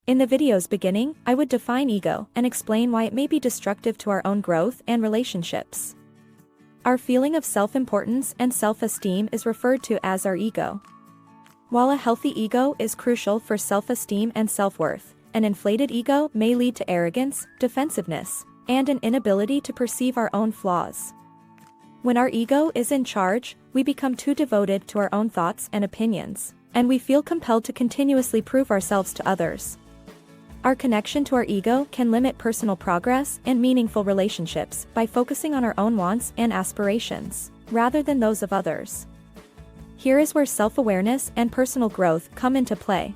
In the video's beginning, I would define ego and explain why it may be destructive to our own growth and relationships. Our feeling of self-importance and self-esteem is referred to as our ego. While a healthy ego is crucial for self-esteem and self-worth, an inflated ego may lead to arrogance, defensiveness, and an inability to perceive our own flaws. When our ego is in charge, we become too devoted to our own thoughts and opinions, and we feel compelled to continuously prove ourselves to others. Our connection to our ego can limit personal progress and meaningful relationships by focusing on our own wants and aspirations, rather than those of others. Here is where self-awareness and personal growth come into play.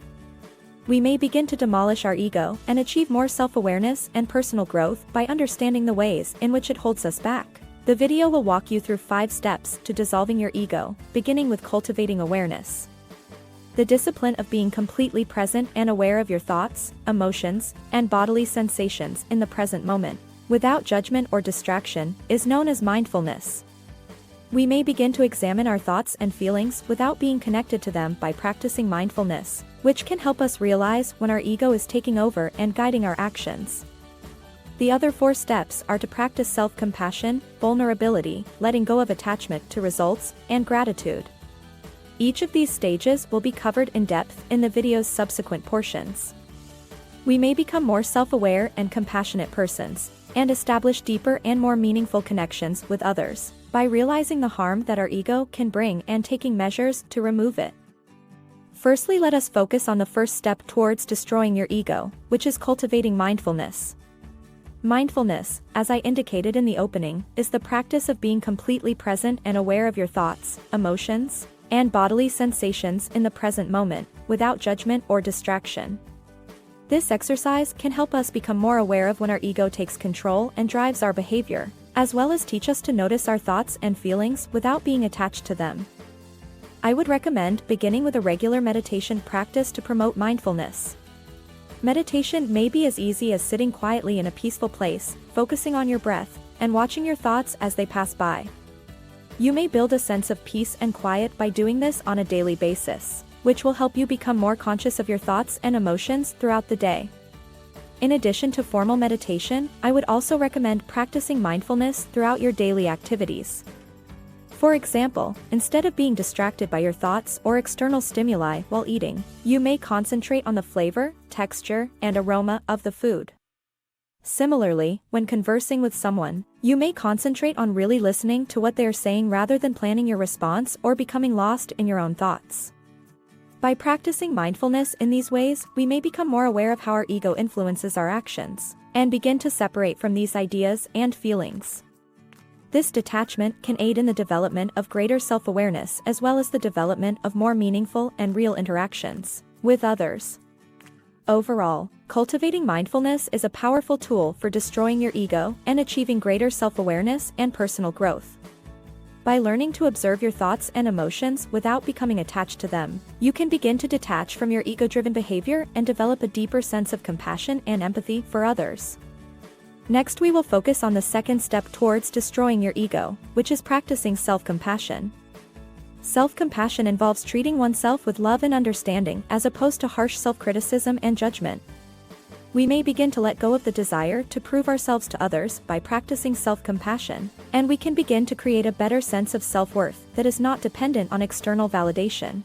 We may begin to demolish our ego and achieve more self-awareness and personal growth by understanding the ways in which it holds us back. The video will walk you through 5 steps to dissolving your ego, beginning with cultivating awareness. The discipline of being completely present and aware of your thoughts, emotions, and bodily sensations in the present moment, without judgment or distraction, is known as mindfulness. We may begin to examine our thoughts and feelings without being connected to them by practicing mindfulness, which can help us realize when our ego is taking over and guiding our actions. The other 4 steps are to practice self-compassion, vulnerability, letting go of attachment to results, and gratitude. Each of these stages will be covered in depth in the video's subsequent portions. We may become more self-aware and compassionate persons, and establish deeper and more meaningful connections with others, by realizing the harm that our ego can bring and taking measures to remove it. Firstly, let us focus on the first step towards destroying your ego, which is cultivating mindfulness. Mindfulness, as I indicated in the opening, is the practice of being completely present and aware of your thoughts, emotions, and bodily sensations in the present moment, without judgment or distraction. This exercise can help us become more aware of when our ego takes control and drives our behavior, as well as teach us to notice our thoughts and feelings without being attached to them. I would recommend beginning with a regular meditation practice to promote mindfulness. Meditation may be as easy as sitting quietly in a peaceful place, focusing on your breath, and watching your thoughts as they pass by. You may build a sense of peace and quiet by doing this on a daily basis, which will help you become more conscious of your thoughts and emotions throughout the day. In addition to formal meditation, I would also recommend practicing mindfulness throughout your daily activities. For example, instead of being distracted by your thoughts or external stimuli while eating, you may concentrate on the flavor, texture, and aroma of the food. Similarly, when conversing with someone, you may concentrate on really listening to what they are saying rather than planning your response or becoming lost in your own thoughts. By practicing mindfulness in these ways, we may become more aware of how our ego influences our actions, and begin to separate from these ideas and feelings. This detachment can aid in the development of greater self-awareness as well as the development of more meaningful and real interactions with others. Overall, cultivating mindfulness is a powerful tool for destroying your ego and achieving greater self-awareness and personal growth. By learning to observe your thoughts and emotions without becoming attached to them, you can begin to detach from your ego-driven behavior and develop a deeper sense of compassion and empathy for others. Next, we will focus on the second step towards destroying your ego, which is practicing self-compassion. Self-compassion involves treating oneself with love and understanding as opposed to harsh self-criticism and judgment. We may begin to let go of the desire to prove ourselves to others by practicing self-compassion, and we can begin to create a better sense of self-worth that is not dependent on external validation.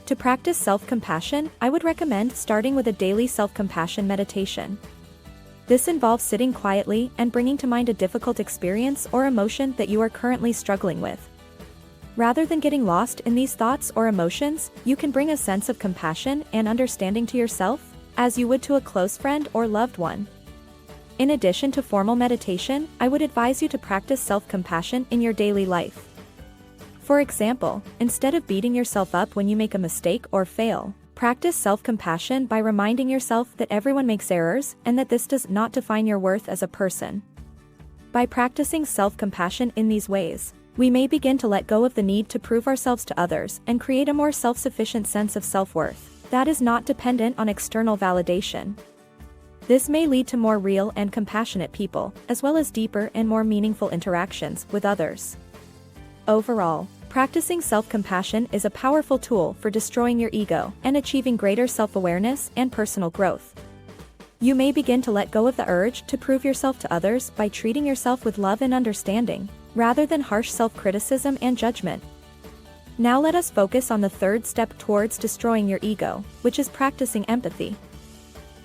To practice self-compassion, I would recommend starting with a daily self-compassion meditation. This involves sitting quietly and bringing to mind a difficult experience or emotion that you are currently struggling with. Rather than getting lost in these thoughts or emotions, you can bring a sense of compassion and understanding to yourself, as you would to a close friend or loved one. In addition to formal meditation, I would advise you to practice self-compassion in your daily life. For example, instead of beating yourself up when you make a mistake or fail, practice self-compassion by reminding yourself that everyone makes errors and that this does not define your worth as a person. By practicing self-compassion in these ways, we may begin to let go of the need to prove ourselves to others and create a more self-sufficient sense of self-worth that is not dependent on external validation. This may lead to more real and compassionate people, as well as deeper and more meaningful interactions with others. Overall, Practicing self-compassion is a powerful tool for destroying your ego and achieving greater self-awareness and personal growth. You may begin to let go of the urge to prove yourself to others by treating yourself with love and understanding, rather than harsh self-criticism and judgment. Now let us focus on the third step towards destroying your ego, which is practicing empathy.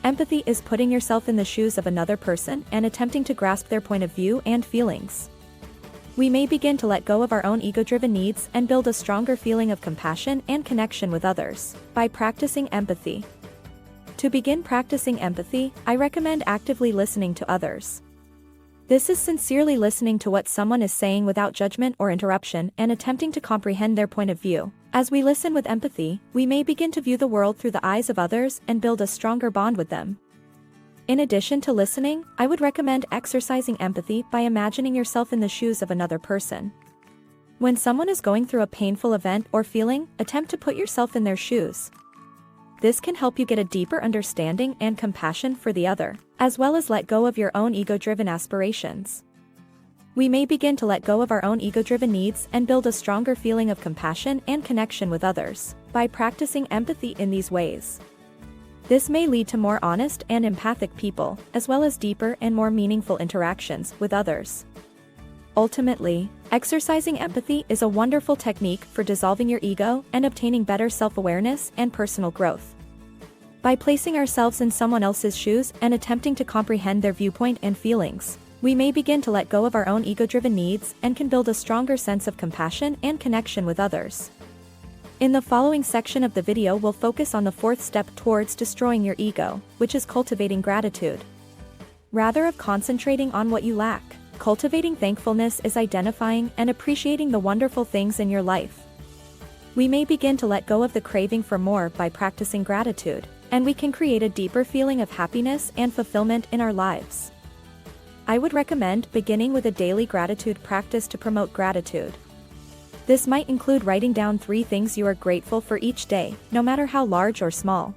Empathy is putting yourself in the shoes of another person and attempting to grasp their point of view and feelings. We may begin to let go of our own ego-driven needs and build a stronger feeling of compassion and connection with others by practicing empathy. To begin practicing empathy, I recommend actively listening to others. This is sincerely listening to what someone is saying without judgment or interruption and attempting to comprehend their point of view. As we listen with empathy, we may begin to view the world through the eyes of others and build a stronger bond with them. In addition to listening, I would recommend exercising empathy by imagining yourself in the shoes of another person. When someone is going through a painful event or feeling, attempt to put yourself in their shoes. This can help you get a deeper understanding and compassion for the other, as well as let go of your own ego-driven aspirations. We may begin to let go of our own ego-driven needs and build a stronger feeling of compassion and connection with others by practicing empathy in these ways. This may lead to more honest and empathic people, as well as deeper and more meaningful interactions with others. Ultimately, exercising empathy is a wonderful technique for dissolving your ego and obtaining better self-awareness and personal growth. By placing ourselves in someone else's shoes and attempting to comprehend their viewpoint and feelings, we may begin to let go of our own ego-driven needs and can build a stronger sense of compassion and connection with others. In the following section of the video, we'll focus on the fourth step towards destroying your ego, which is cultivating gratitude. Rather than concentrating on what you lack, cultivating thankfulness is identifying and appreciating the wonderful things in your life. We may begin to let go of the craving for more by practicing gratitude, and we can create a deeper feeling of happiness and fulfillment in our lives. I would recommend beginning with a daily gratitude practice to promote gratitude. This might include writing down 3 things you are grateful for each day, no matter how large or small.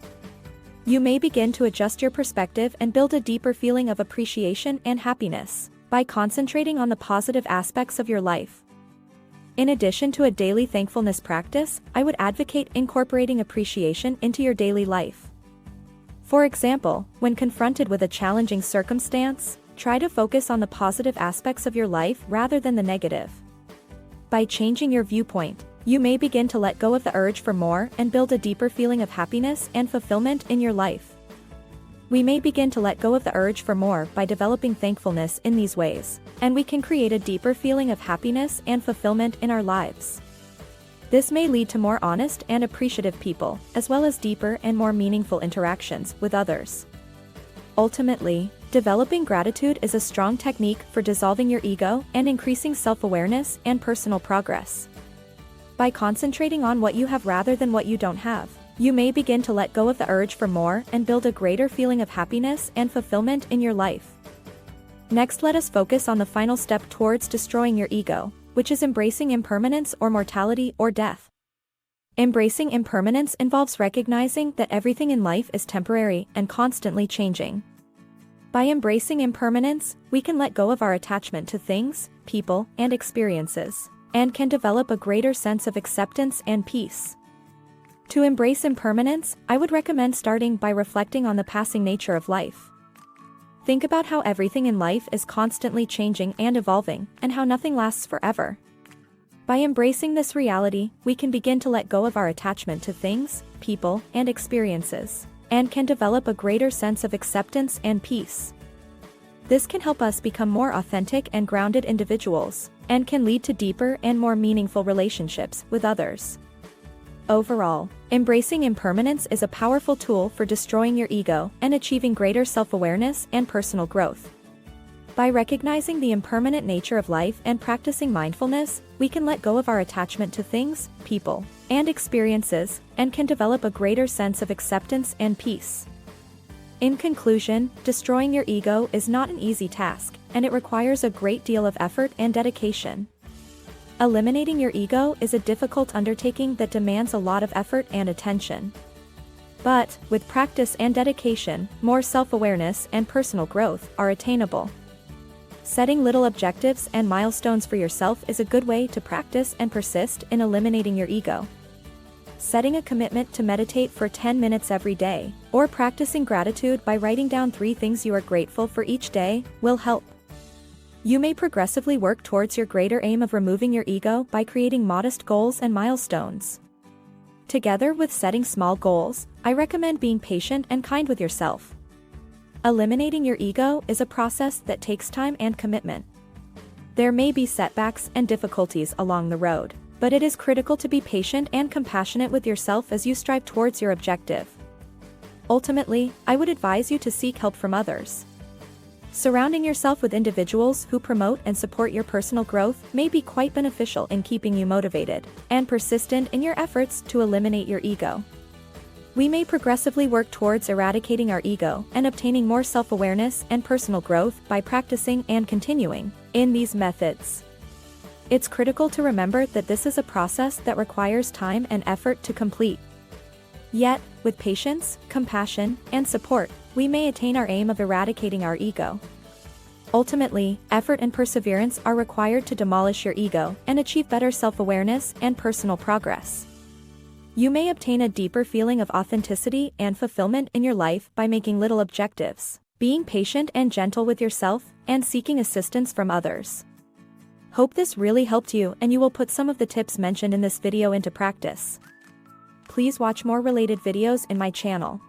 You may begin to adjust your perspective and build a deeper feeling of appreciation and happiness by concentrating on the positive aspects of your life. In addition to a daily thankfulness practice, I would advocate incorporating appreciation into your daily life. For example, when confronted with a challenging circumstance, try to focus on the positive aspects of your life rather than the negative. By changing your viewpoint, you may begin to let go of the urge for more and build a deeper feeling of happiness and fulfillment in your life. We may begin to let go of the urge for more by developing thankfulness in these ways, and we can create a deeper feeling of happiness and fulfillment in our lives. This may lead to more honest and appreciative people, as well as deeper and more meaningful interactions with others. Ultimately, developing gratitude is a strong technique for dissolving your ego and increasing self-awareness and personal progress. By concentrating on what you have rather than what you don't have, you may begin to let go of the urge for more and build a greater feeling of happiness and fulfillment in your life. Next, let us focus on the final step towards destroying your ego, which is embracing impermanence or mortality or death. Embracing impermanence involves recognizing that everything in life is temporary and constantly changing. By embracing impermanence, we can let go of our attachment to things, people, and experiences, and can develop a greater sense of acceptance and peace. To embrace impermanence, I would recommend starting by reflecting on the passing nature of life. Think about how everything in life is constantly changing and evolving, and how nothing lasts forever. By embracing this reality, we can begin to let go of our attachment to things, people, and experiences, and can develop a greater sense of acceptance and peace. This can help us become more authentic and grounded individuals, and can lead to deeper and more meaningful relationships with others. Overall, embracing impermanence is a powerful tool for destroying your ego and achieving greater self-awareness and personal growth. By recognizing the impermanent nature of life and practicing mindfulness, we can let go of our attachment to things, people, and experiences, and can develop a greater sense of acceptance and peace. In conclusion, destroying your ego is not an easy task, and it requires a great deal of effort and dedication. Eliminating your ego is a difficult undertaking that demands a lot of effort and attention. But, with practice and dedication, more self-awareness and personal growth are attainable. Setting little objectives and milestones for yourself is a good way to practice and persist in eliminating your ego. Setting a commitment to meditate for 10 minutes every day, or practicing gratitude by writing down 3 things you are grateful for each day, will help. You may progressively work towards your greater aim of removing your ego by creating modest goals and milestones. Together with setting small goals, I recommend being patient and kind with yourself. Eliminating your ego is a process that takes time and commitment. There may be setbacks and difficulties along the road, but it is critical to be patient and compassionate with yourself as you strive towards your objective. Ultimately, I would advise you to seek help from others. Surrounding yourself with individuals who promote and support your personal growth may be quite beneficial in keeping you motivated and persistent in your efforts to eliminate your ego. We may progressively work towards eradicating our ego and obtaining more self-awareness and personal growth by practicing and continuing in these methods. It's critical to remember that this is a process that requires time and effort to complete. Yet, with patience, compassion, and support, we may attain our aim of eradicating our ego. Ultimately, effort and perseverance are required to demolish your ego and achieve better self-awareness and personal progress. You may obtain a deeper feeling of authenticity and fulfillment in your life by making little objectives, being patient and gentle with yourself, and seeking assistance from others. Hope this really helped you and you will put some of the tips mentioned in this video into practice. Please watch more related videos in my channel.